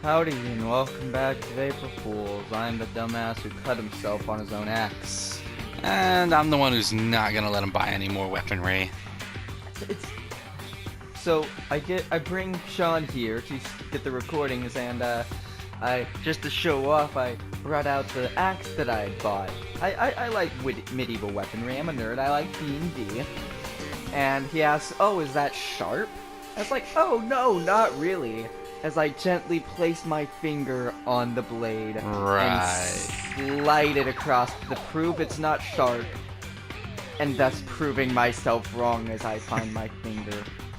Howdy and welcome back to VaprilFoolz. I'm the dumbass who cut himself on his own axe. And I'm the one who's not gonna let him buy any more weaponry. So I bring Sean here to get the recordings, and I just to show off, I brought out the axe that I bought. I like medieval weaponry. I'm a nerd. I like D&D. And he asks, "Oh, is that sharp?" I was like, "Oh no, not really." As I gently place my finger on the blade and slide it across to prove it's not sharp, and thus proving myself wrong as I find my finger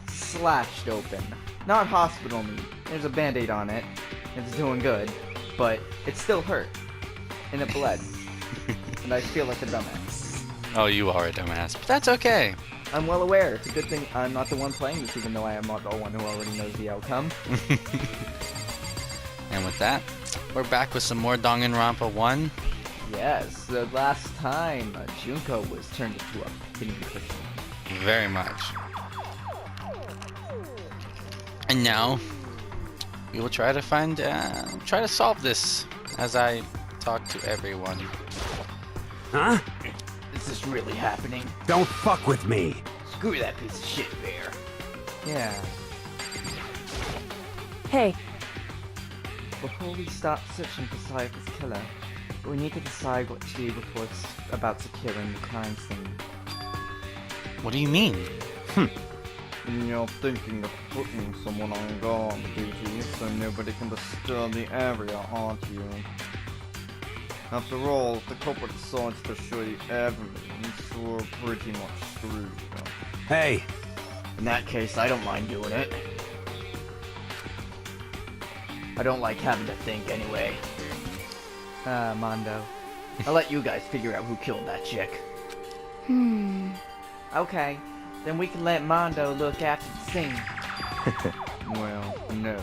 slashed open. Not hospital meat. There's a band-aid on it. It's doing good, but it still hurt. And it bled. And I feel like a dumbass. Oh, you are a dumbass, but that's okay. I'm well aware. It's a good thing I'm not the one playing this, even though I am not the one who already knows the outcome. And with that, we're back with some more Danganronpa 1. Yes, the last time Junko was turned into a pinprick. Very much. And now, we will try to try to solve this as I talk to everyone. Huh? Is this really happening? Don't fuck with me! Screw that piece of shit, Bear. Yeah. Hey. Before we start searching for Sayaka's killer, we need to decide what to do before it's about securing the crime scene. What do you mean? You're thinking of putting someone on guard duty so nobody can disturb the area, aren't you? After all, if the culprit decides to show the evidence, we're pretty much screwed. Hey! In that case, I don't mind doing it. I don't like having to think anyway. Mondo. I'll let you guys figure out who killed that chick. Okay, then we can let Mondo look after the scene. Well, no.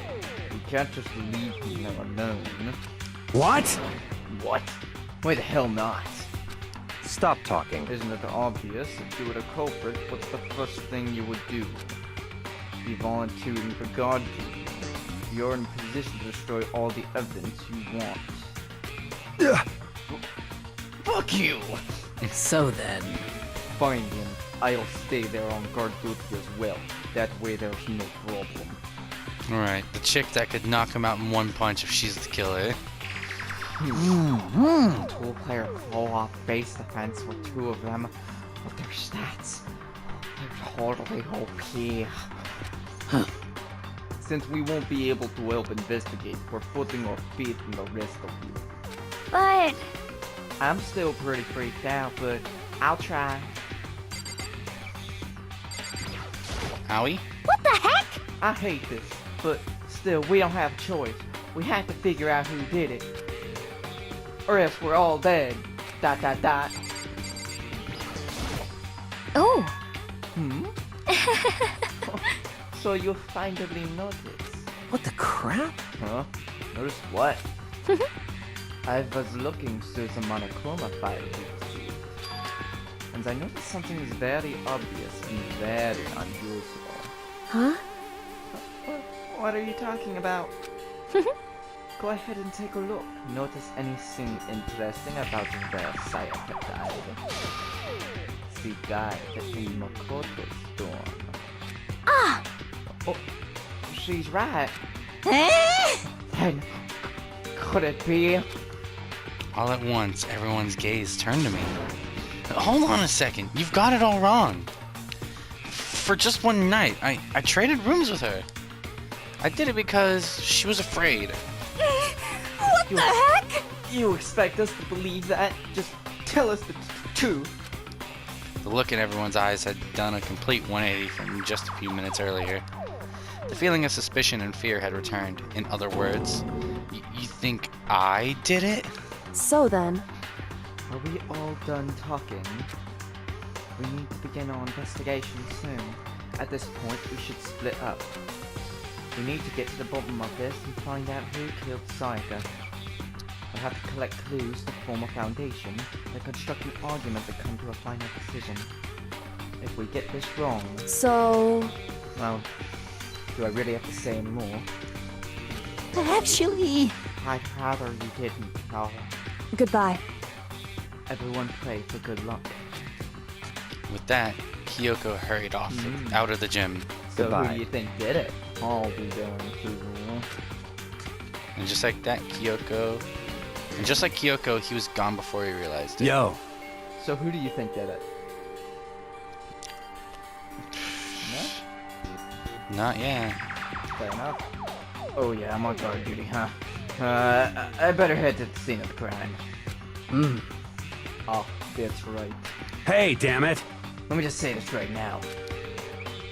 We can't just leave him alone. What? What? Why the hell not? Stop talking. Isn't it obvious? If you were the culprit, what's the first thing you would do? Be volunteering for guard duty. You're in position to destroy all the evidence you want. Fuck you! So then. Find him. I'll stay there on guard duty as well. That way there's no problem. Alright, the chick that could knock him out in one punch if she's the killer. Two-player co-op base defense with two of them. But their stats, they're totally OP. Since we won't be able to help investigate, we're putting our faith in the rest of you. But I'm still pretty freaked out, but I'll try. Howie? what the heck? I hate this, but still, we don't have a choice. We have to figure out who did it. Or else we're all dead. ... Oh. So you finally noticed. What the crap? Huh? Notice what? I was looking through the Monochroma file you received, and I noticed something is very obvious and very unusual. Huh? What are you talking about? Go ahead and take a look. Notice anything interesting about where Sayaka died? She died in Makoto's dorm. Ah! Oh, she's right. Eh? Then, could it be? All at once, everyone's gaze turned to me. Hold on a second, you've got it all wrong. For just one night, I traded rooms with her. I did it because she was afraid. What the heck? You expect us to believe that? Just tell us the truth. The look in everyone's eyes had done a complete 180 from just a few minutes earlier. The feeling of suspicion and fear had returned. In other words, you think I did it? So then. Are we all done talking? We need to begin our investigation soon. At this point, we should split up. We need to get to the bottom of this and find out who killed Sayaka. We'll have to collect clues to form a foundation and construct an argument to come to a final decision. If we get this wrong, So. well, do I really have to say any more? Actually, I'd rather you didn't, no. Goodbye. Everyone pray for good luck. With that, Kyoko hurried off out of the gym. So who Goodbye. do you think did it? I'll be going to... And just like that, Kyoko... And just like Kyoko, he was gone before he realized it. Yo, So who do you think did it? No? Not yet. Fair enough. Oh yeah, I'm on guard duty, huh? I better head to the scene of the crime. Oh, that's right. hey, damn it. Let me just say this right now.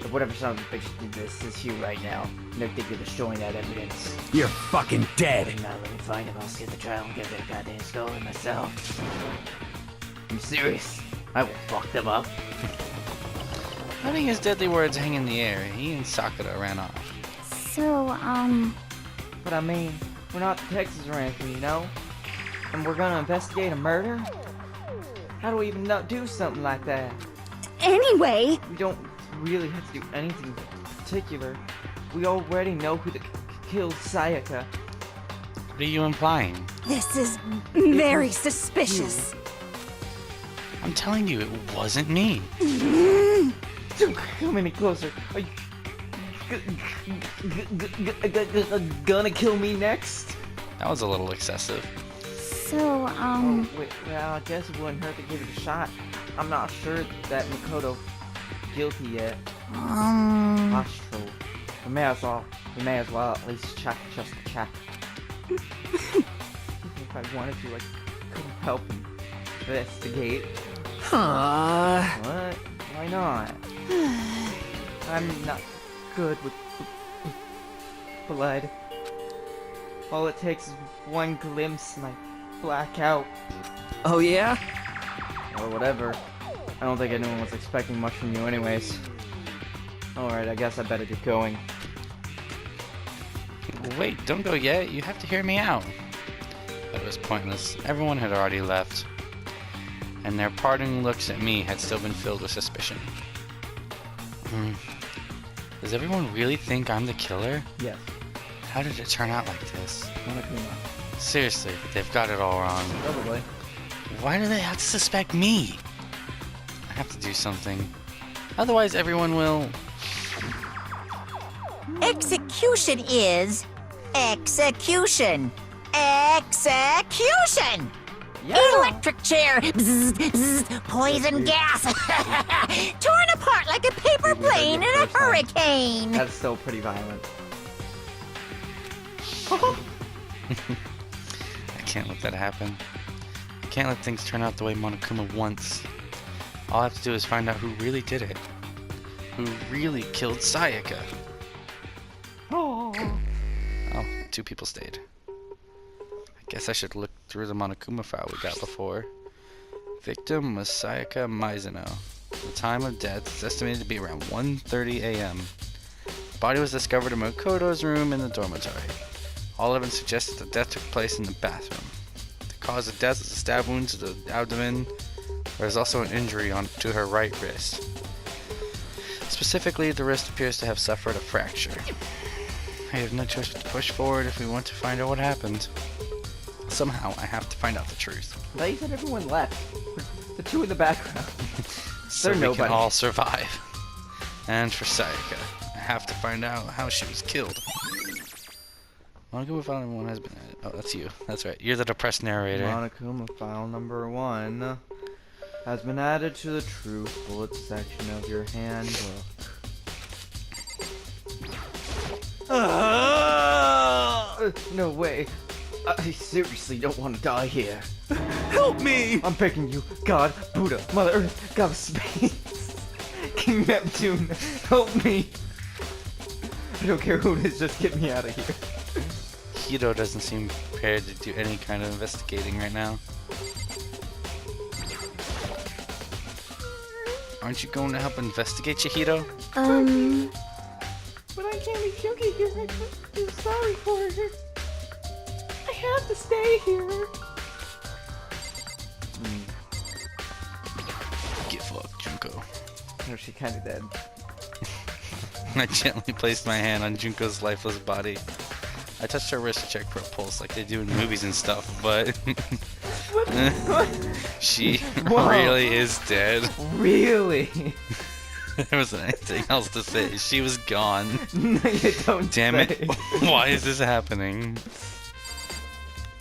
If whatever son of a bitch did this is here right now, and they're thinking of destroying that evidence, You're fucking dead. now let me find him, I'll skip the trial and get their goddamn skull in myself. I'm serious. I will fuck them up. Letting his deadly words hang in the air, he and Sakura ran off. so, But I mean, we're not detectives or anything, you know? And we're gonna investigate a murder? How do we even do something like that? anyway, We don't really have to do anything particular. We already know who killed Sayaka. What are you implying? this is very suspicious. I'm telling you, it wasn't me. Don't come any closer. Are you gonna kill me next? That was a little excessive. So, Oh, wait, well, I guess it wouldn't hurt to give it a shot. I'm not sure that Makoto guilty yet. That's true. We may as well at least check just to check. Even if I wanted to, I couldn't help investigate. What? Why not? I'm not good with blood. All it takes is one glimpse and I black out. Oh, yeah? Or whatever. I don't think anyone was expecting much from you anyways. Alright, I guess I better get going. Wait, don't go yet. You have to hear me out. But it was pointless. Everyone had already left. And their parting looks at me had still been filled with suspicion. Does everyone really think I'm the killer? Yes. How did it turn out like this? Monokuma. Seriously, they've got it all wrong. Probably. Why do they have to suspect me? I have to do something. Otherwise, everyone will... execution is execution. Execution! Electric chair! Bzz, bzz, poison gas! Torn apart like a paper plane in a hurricane! That's still pretty violent. I can't let that happen. I can't let things turn out the way Monokuma wants. All I have to do is find out who really did it. Who really killed Sayaka. Oh, 2 people stayed. I guess I should look through the Monokuma file we got before. Victim was Sayaka Mizuno. The time of death is estimated to be around 1:30 a.m. The body was discovered in Makoto's room in the dormitory. All evidence suggests that the death took place in the bathroom. The cause of death is a stab wound to the abdomen. There is also an injury to her right wrist. Specifically, the wrist appears to have suffered a fracture. I have no choice but to push forward if we want to find out what happened. Somehow, I have to find out the truth. I thought you said everyone left. The 2 in the background. So They're we nobody. can all survive. And for Sayaka, I have to find out how she was killed. Monokuma file number 1 has been added. Oh, that's you. That's right. You're the depressed narrator. Monokuma file number 1 has been added to the truth bullet section of your handbook. No way. I seriously don't want to die here. Help me! I'm begging you, God, Buddha, Mother Earth, God of Space, King Neptune, help me. I don't care who it is, just get me out of here. Hito doesn't seem prepared to do any kind of investigating right now. Aren't you going to help investigate, Chihito? But I can't be Shuki here. I'm sorry for her. I have to stay here. Get fucked, Junko. No, she kind of did. I gently placed my hand on Junko's lifeless body. I touched her wrist to check for a pulse like they do in movies and stuff, but she Whoa. really is dead. Really? There wasn't anything else to say. She was gone. No, you don't Damn say. it. Why is this happening?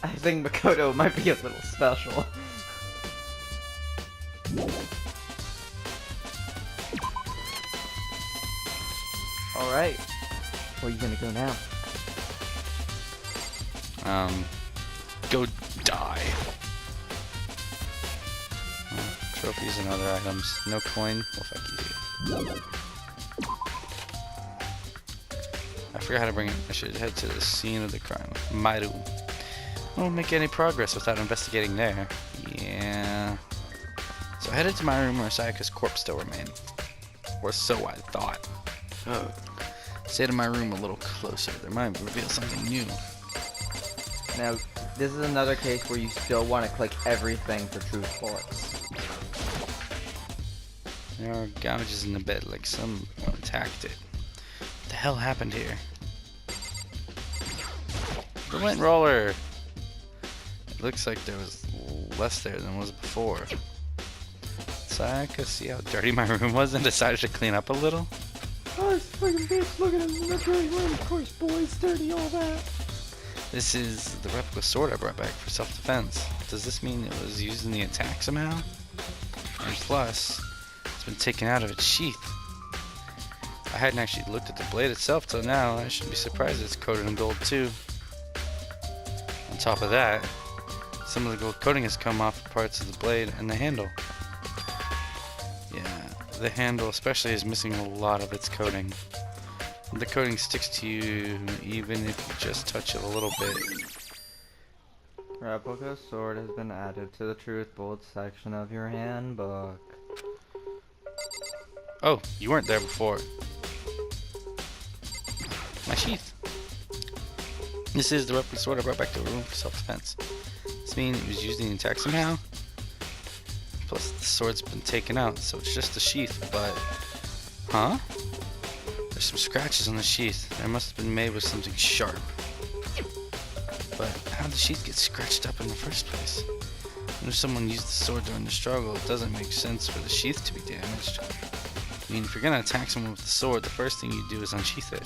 I think Makoto might be a little special. Alright. Where are you gonna go now? Go die. Trophies and other items. No coin. Well, fuck you. I forgot how to bring it. I should head to the scene of the crime. Mairu. Won't make any progress without investigating there. Yeah. So I headed to my room where Sayaka's corpse still remained. Or so I thought. Oh. Stayed in my room a little closer. There might reveal something new. Now, this is another case where you still want to click everything for truth bullets. There are gouges in the bed like someone attacked it. What the hell happened here? The lint roller! It looks like there was less there than was before. Sayaka, see how dirty my room was and decided to clean up a little? Oh, this fucking bitch, look at him, that's really room, of course, boys, dirty, all that. This is the replica sword I brought back for self-defense. Does this mean it was used in the attack somehow? And plus, it's been taken out of its sheath. I hadn't actually looked at the blade itself till now. I shouldn't be surprised it's coated in gold too. On top of that, some of the gold coating has come off parts of the blade and the handle. Yeah, the handle especially is missing a lot of its coating. The coating sticks to you even if you just touch it a little bit. Replica sword has been added to the truth bullet section of your handbook. Oh, you weren't there before. My sheath. This is the replica sword I brought back to a room for self-defense. This means it was used in the attack somehow. Plus, the sword's been taken out, so it's just a sheath, but... Huh? There's some scratches on the sheath. They must have been made with something sharp. But how did the sheath get scratched up in the first place? And if someone used the sword during the struggle, it doesn't make sense for the sheath to be damaged. I mean, if you're gonna attack someone with the sword, the first thing you do is unsheath it.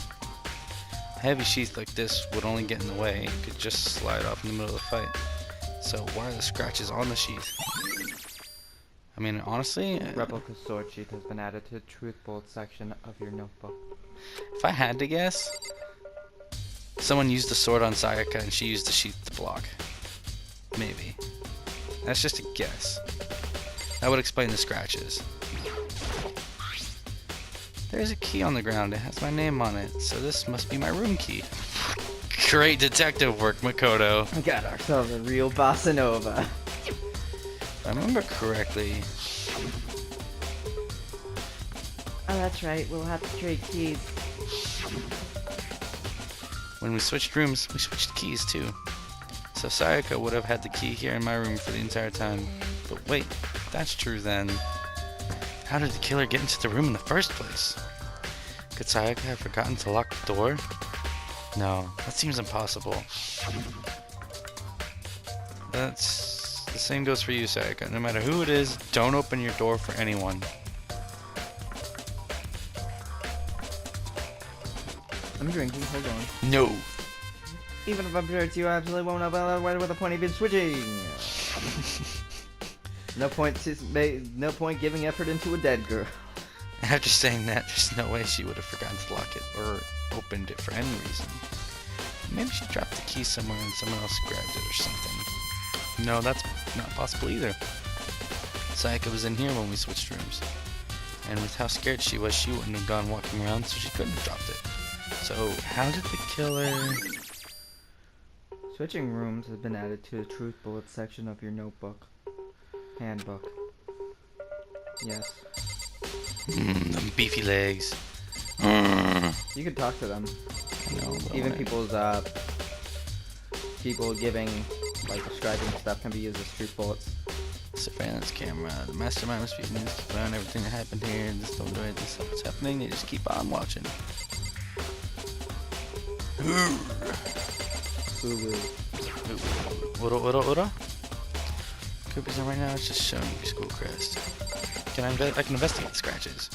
A heavy sheath like this would only get in the way. It could just slide off in the middle of the fight. So why are the scratches on the sheath? I mean, honestly... Replica sword sheath has been added to the truth bullet section of your notebook. If I had to guess, someone used the sword on Sayaka and she used the sheath to block. Maybe. That's just a guess. That would explain the scratches. There's a key on the ground. It has my name on it, so this must be my room key. Great detective work, Makoto. We got ourselves a real bossa nova. If I remember correctly... Oh, that's right. We'll have to trade keys. When we switched rooms, we switched keys too. So Sayaka would have had the key here in my room for the entire time. But wait, if that's true then... How did the killer get into the room in the first place? Could Sayaka have forgotten to lock the door? No, that seems impossible. That's... The same goes for you, Sayaka. No matter who it is, don't open your door for anyone. I'm drinking, hold on. No! Even if I'm sure it's you, I absolutely won't know what the point of even switching. No point giving effort into a dead girl. After saying that, there's no way she would have forgotten to lock it or opened it for any reason. Maybe she dropped the key somewhere and someone else grabbed it or something. No, that's not possible either. Sayaka was in here when we switched rooms. And with how scared she was, she wouldn't have gone walking around, so she couldn't have dropped it. So, how did the killer... Switching rooms has been added to the truth bullet section of your notebook. Handbook. Yes. Them beefy legs. You could talk to them. No, Even people giving, like, describing stuff can be used as truth bullets. Surveillance camera. The mastermind must be able to keep around everything that happened here. Just don't do anything stuff that's happening. They just keep on watching. Ura? Coopers are right now, it's just showing your school crest. I can investigate the scratches.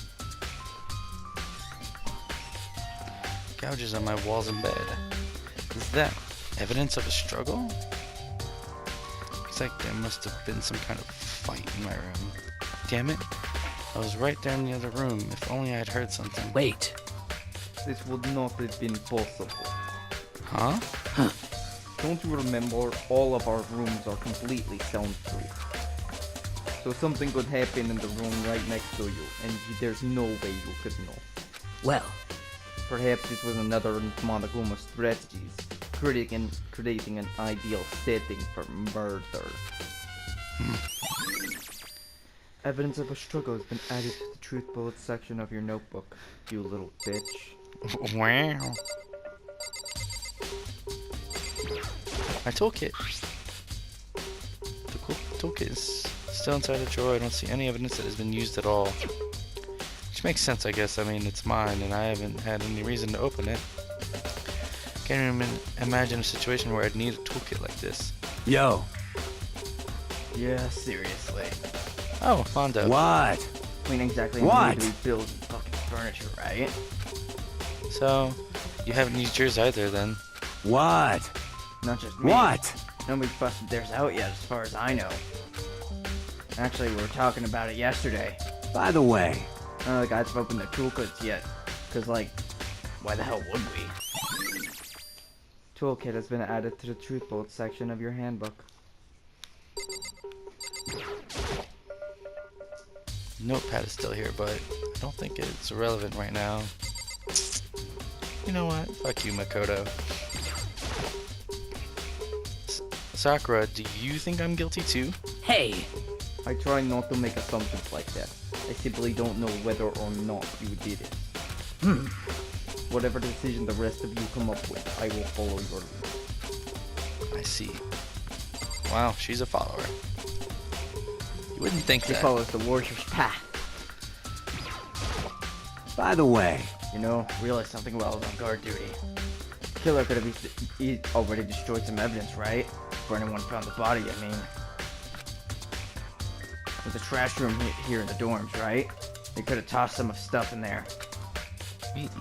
Gouges on my walls and bed. Is that evidence of a struggle? Looks like there must have been some kind of fight in my room. Damn it. I was right there in the other room. If only I had heard something. Wait. This would not have been possible. Huh? Don't you remember, all of our rooms are completely soundproof. So something could happen in the room right next to you, and there's no way you could know. Well, Perhaps this was another of Monoguma's strategies, creating an ideal setting for murder. Evidence of a struggle has been added to the truth bullet section of your notebook, you little bitch. Wow. My toolkit. The toolkit is still inside the drawer. I don't see any evidence that has been used at all. Which makes sense, I guess. I mean, it's mine, and I haven't had any reason to open it. Can't even imagine a situation where I'd need a toolkit like this. yo. Yeah, seriously. Oh, Mondo. What? I mean, exactly. What? We build fucking furniture, right? So, you haven't used yours either, then? What? Not just me. What? Nobody's busted theirs out yet, as far as I know. Actually, we were talking about it yesterday. By the way, None of the guys have opened their toolkits yet. Cause, like, why the hell would we? Toolkit has been added to the truth bullet section of your handbook. Notepad is still here, but I don't think it's relevant right now. You know what? Fuck you, Makoto. Sakura, do you think I'm guilty too? hey. I try not to make assumptions like that. I simply don't know whether or not you did it. Whatever decision the rest of you come up with, I will follow your lead. I see. Wow, she's a follower. You wouldn't think She that. follows the warrior's path. By the way, You know, realize something while I was on guard duty. Killer could have already destroyed some evidence, right? Before anyone found the body, I mean. There's a trash room here in the dorms, right? They could have tossed some stuff in there.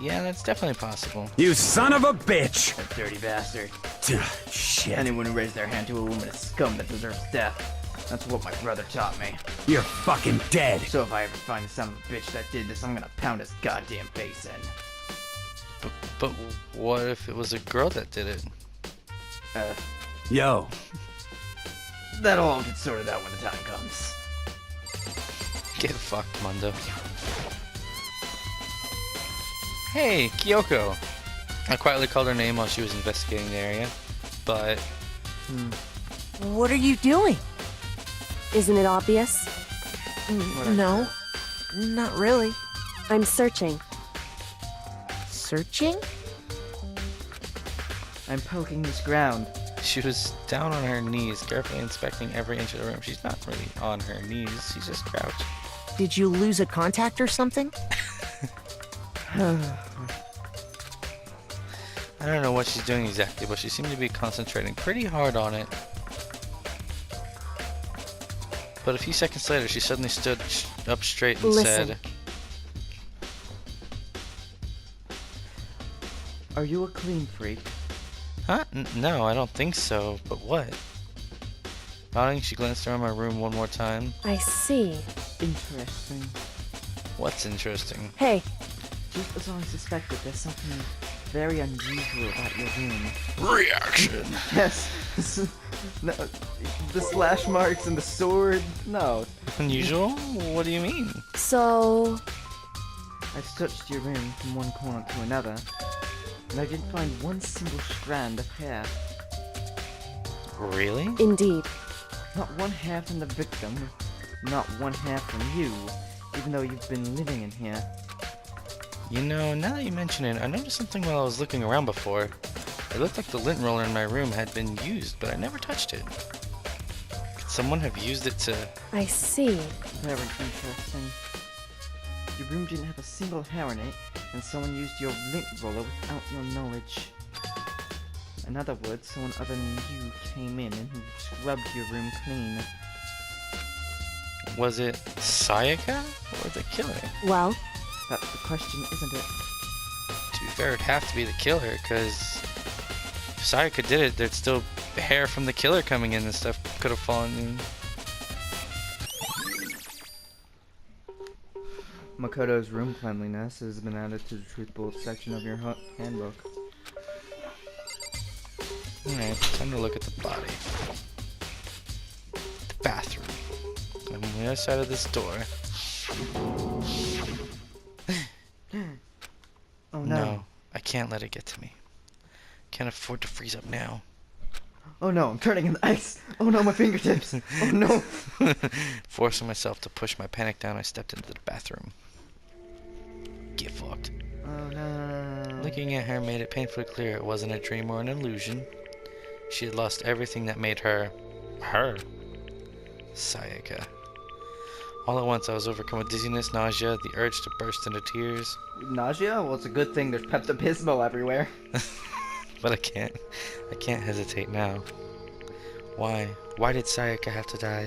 Yeah, that's definitely possible. you son of a bitch. That dirty bastard. Shit. Anyone who raised their hand to a woman is scum that deserves death. That's what my brother taught me. You're fucking dead. So if I ever find the son of a bitch that did this, I'm gonna pound his goddamn face in. But what if it was a girl that did it? Yo. That'll all get sorted out when the time comes. Get fucked, Mondo. Hey, Kyoko! I quietly called her name while she was investigating the area, but... What are you doing? Isn't it obvious? No, not really. I'm searching. Searching? I'm poking this ground. She was down on her knees, carefully inspecting every inch of the room. She's not really on her knees, she's just crouched. Did you lose a contact or something? I don't know what she's doing exactly, but she seemed to be concentrating pretty hard on it. But a few seconds later, she suddenly stood up straight and Listen. said, Are you a clean freak? Huh? No, I don't think so, but what? Nodding, she glanced around my room one more time. I see. Interesting. What's interesting? Hey, Just as I suspected, there's something very unusual about your room. Reaction! Yes. No, the slash marks and the sword. No. Unusual? What do you mean? so... I searched your room from one corner to another, and I didn't find one single strand of hair. Really? Indeed. Not one hair from the victim, not one hair from you, even though you've been living in here. You know, now that you mention it, I noticed something while I was looking around before. It looked like the lint roller in my room had been used, but I never touched it. Could someone have used it to... I see. Very interesting. Your room didn't have a single hair in it, and someone used your lint roller without your knowledge. In other words, someone other than you came in and scrubbed your room clean. Was it Sayaka or the killer? Well, That's the question, isn't it? To be fair, it'd have to be the killer, because if Sayaka did it, there'd still hair from the killer coming in and stuff could have fallen in. Makoto's room cleanliness has been added to the truthful section of your handbook. Alright, time to look at the body. The bathroom. On the other side of this door. Oh no. No, I can't let it get to me. Can't afford to freeze up now. Oh no, I'm turning into ice! Oh no, my fingertips! Oh no! Forcing myself to push my panic down, I stepped into the bathroom. Get fucked. Oh no. Looking at her made it painfully clear it wasn't a dream or an illusion. She had lost everything that made her, her. Sayaka. All at once I was overcome with dizziness, nausea, the urge to burst into tears. Nausea? Well, it's a good thing there's Pepto-Bismol everywhere. But I can't hesitate now. Why? Why did Sayaka have to die?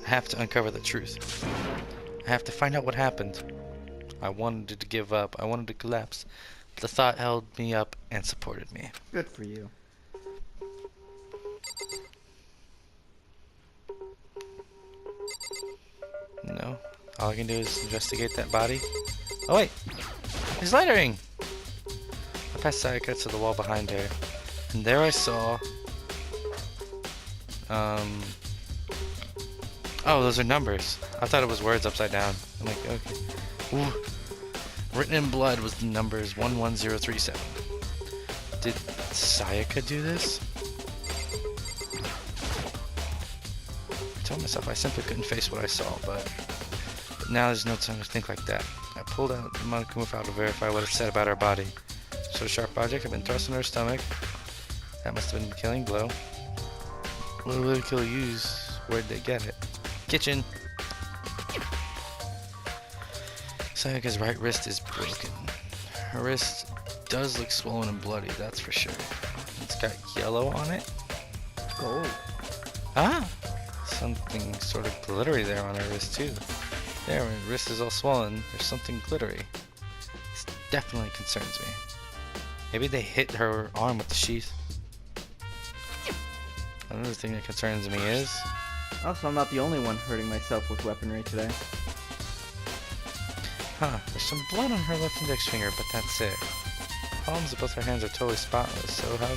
I have to uncover the truth. I have to find out what happened. I wanted to give up. I wanted to collapse. But the thought held me up and supported me. Good for you. No. All I can do is investigate that body. Oh wait! There's lettering! I passed Sayaka to the wall behind her. And there I saw... Oh, those are numbers. I thought it was words upside down. I'm like, okay. Ooh. Written in blood was the numbers 11037. Did Sayaka do this? I told myself I simply couldn't face what I saw, but now there's no time to think like that. I pulled out the Monokuma file to verify what it said about her body. So a sharp object had been thrust in her stomach. That must have been the killing blow. What did the killer use? Where'd they get it? Kitchen! Sayaka's right wrist is broken. Her wrist does look swollen and bloody, that's for sure. It's got yellow on it. Gold. Ah! Something sort of glittery there on her wrist too. There, her wrist is all swollen. There's something glittery. This definitely concerns me. Maybe they hit her arm with the sheath. Another thing that concerns me is... Also, I'm not the only one hurting myself with weaponry today. Huh, there's some blood on her left index finger, but that's it. Palms of both her hands are totally spotless, so how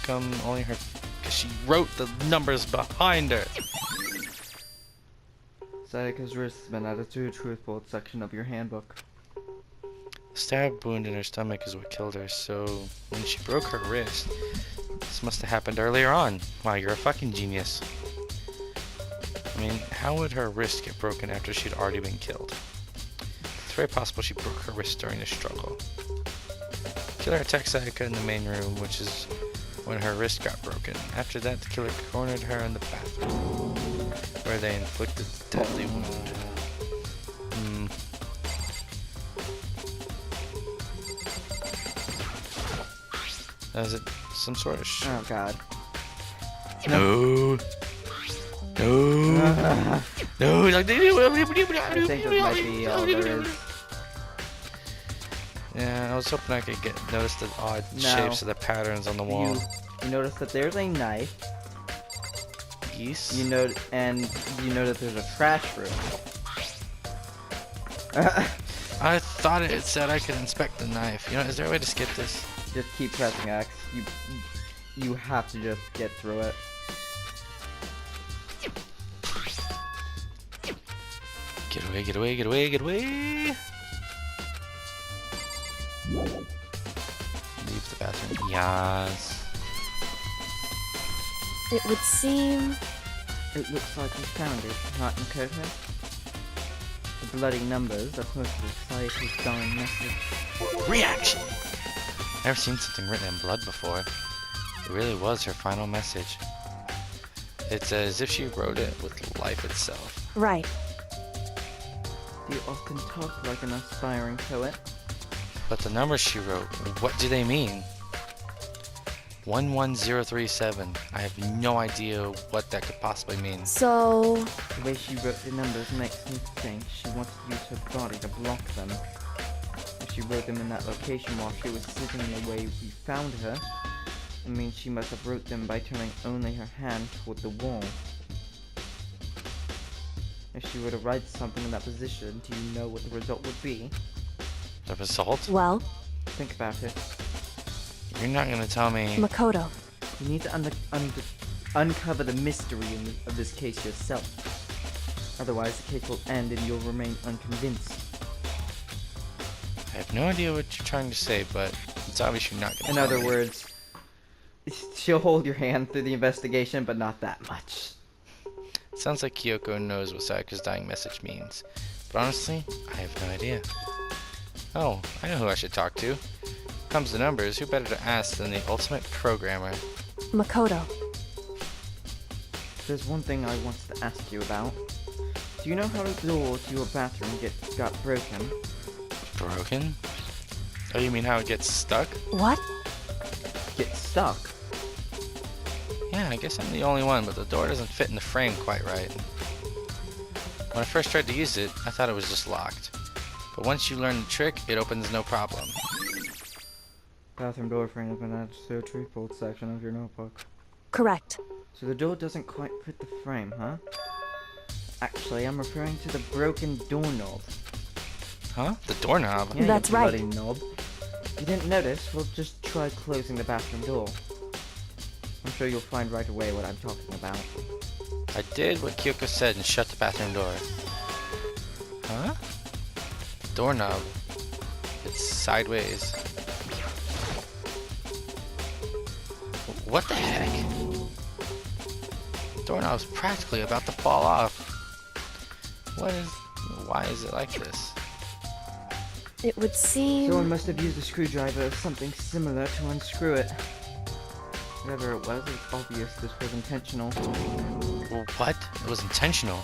come only her... Because she wrote the numbers behind her! Sayaka's wrist has been added to the truthful section of your handbook. The stab wound in her stomach is what killed her, so when she broke her wrist, this must have happened earlier on. Wow, you're a fucking genius. I mean, how would her wrist get broken after she'd already been killed? It's very possible she broke her wrist during the struggle. Killer attacked Sayaka in the main room, which is when her wrist got broken. After that, the killer cornered her in the bathroom, where they inflicted the deadly wound. Is it some sort of Oh god. No. No. No. I think this might be all there is. Yeah, I was hoping I could notice the odd shapes of the patterns on the wall. You notice that there's a knife. Yes. You know that there's a trash room. I thought it said I could inspect the knife. You know, is there a way to skip this? Just keep pressing X. You have to just get through it. Get away, get away, get away, get away! Leave the bathroom. Yes. It would seem... It looks like we found it, right, Makoto? The bloody numbers, that's most of the society's dying message. Reaction! Never seen something written in blood before. It really was her final message. It's as if she wrote it with life itself. Right. You often talk like an aspiring poet. But the numbers she wrote, what do they mean? 11037. I have no idea what that could possibly mean. So, The way she wrote the numbers makes me think she wants to use her body to block them. If she wrote them in that location while she was sitting in the way we found her, it means she must have wrote them by turning only her hand toward the wall. If she were to write something in that position, do you know what the result would be? The result? well, Think about it. You're not gonna tell me. Makoto. You need to uncover the mystery of this case yourself. Otherwise, the case will end and you'll remain unconvinced. I have no idea what you're trying to say, but it's obvious you're not gonna In tell other me. words, she'll hold your hand through the investigation, but not that much. Sounds like Kyoko knows what Sayaka's dying message means. But honestly, I have no idea. Oh, I know who I should talk to. Comes to numbers, who better to ask than the ultimate programmer? Makoto. There's one thing I wanted to ask you about. Do you know how the door to your bathroom got broken? Broken? Oh, you mean how it gets stuck? What? Get stuck? Yeah, I guess I'm the only one, but the door doesn't fit in the frame quite right. When I first tried to use it, I thought it was just locked. But once you learn the trick, it opens no problem. Bathroom door frame has been added to the VaprilFoolz section of your notebook. Correct. So the door doesn't quite fit the frame, huh? Actually, I'm referring to the broken doorknob. Huh? The doorknob? Yeah, That's you right. bloody knob. If you didn't notice, well, just try closing the bathroom door. I'm sure you'll find right away what I'm talking about. I did what Kyoko said and shut the bathroom door. Huh? Doorknob. It's sideways. What the heck? The doorknob's practically about to fall off. Why is it like this? It would seem... Someone must have used a screwdriver or something similar to unscrew it. Whatever it was, it's obvious this was intentional. What? It was intentional.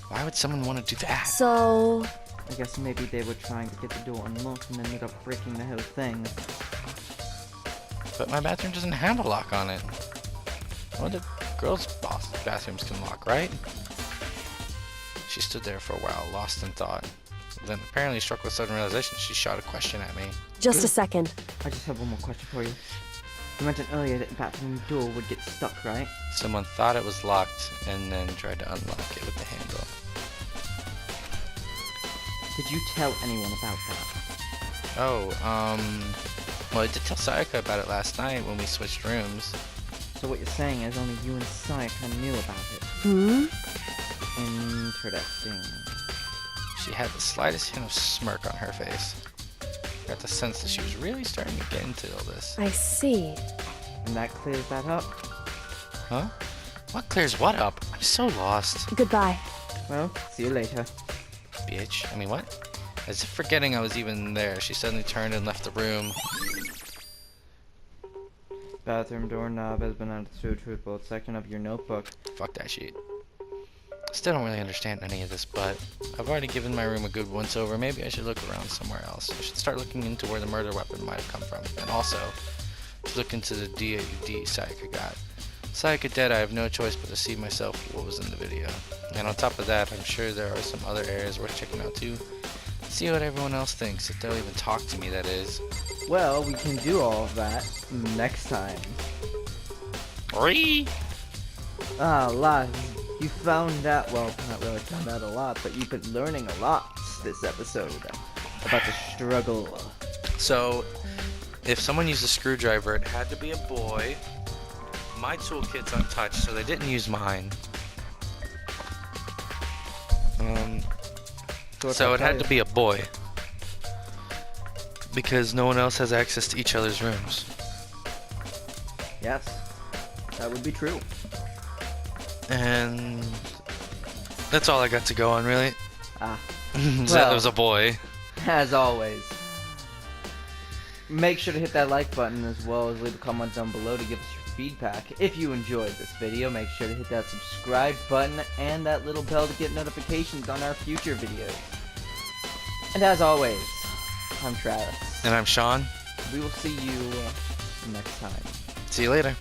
Why would someone want to do that? So... I guess maybe they were trying to get the door unlocked and ended up breaking the whole thing. But my bathroom doesn't have a lock on it. Well, the girls' bathrooms can lock, right? She stood there for a while, lost in thought. Then, apparently struck with sudden realization, she shot a question at me. Just a second. I just have one more question for you. You mentioned earlier that the bathroom door would get stuck, right? Someone thought it was locked and then tried to unlock it with the handle. Did you tell anyone about that? Oh, well, I did tell Sayaka about it last night when we switched rooms. So what you're saying is only you and Sayaka knew about it. Hmm? Interesting. She had the slightest hint of smirk on her face. I got the sense that she was really starting to get into all this. I see. And that clears that up? Huh? What clears what up? I'm so lost. Goodbye. Well, see you later. Bitch. I mean, what? As if forgetting I was even there, she suddenly turned and left the room. Bathroom doorknob has been added to a VaprilFoolz section of your notebook. Fuck that shit. Still don't really understand any of this, but I've already given my room a good once over. Maybe I should look around somewhere else. I should start looking into where the murder weapon might have come from. And also, to look into the DAUD Sayaka got. Sayaka dead, I have no choice but to see myself what was in the video. And on top of that, I'm sure there are some other areas worth checking out too. See what everyone else thinks, if they'll even talk to me, that is. Well, we can do all of that next time. Oi! Ah, Laz, you found out, well, not really found out a lot, but you've been learning a lot this episode about the struggle. So, if someone used a screwdriver, it had to be a boy. My toolkit's untouched, so they didn't use mine. So it had to be a boy. Because no one else has access to each other's rooms. Yes, that would be true. And that's all I got to go on, really. Ah, So that Well. was a boy. as always. Make sure to hit that like button as well as leave a comment down below to give us your feedback. If you enjoyed this video, make sure to hit that subscribe button and that little bell to get notifications on our future videos. And as always, I'm Travis. And I'm Sean. We will see you next time. See you later.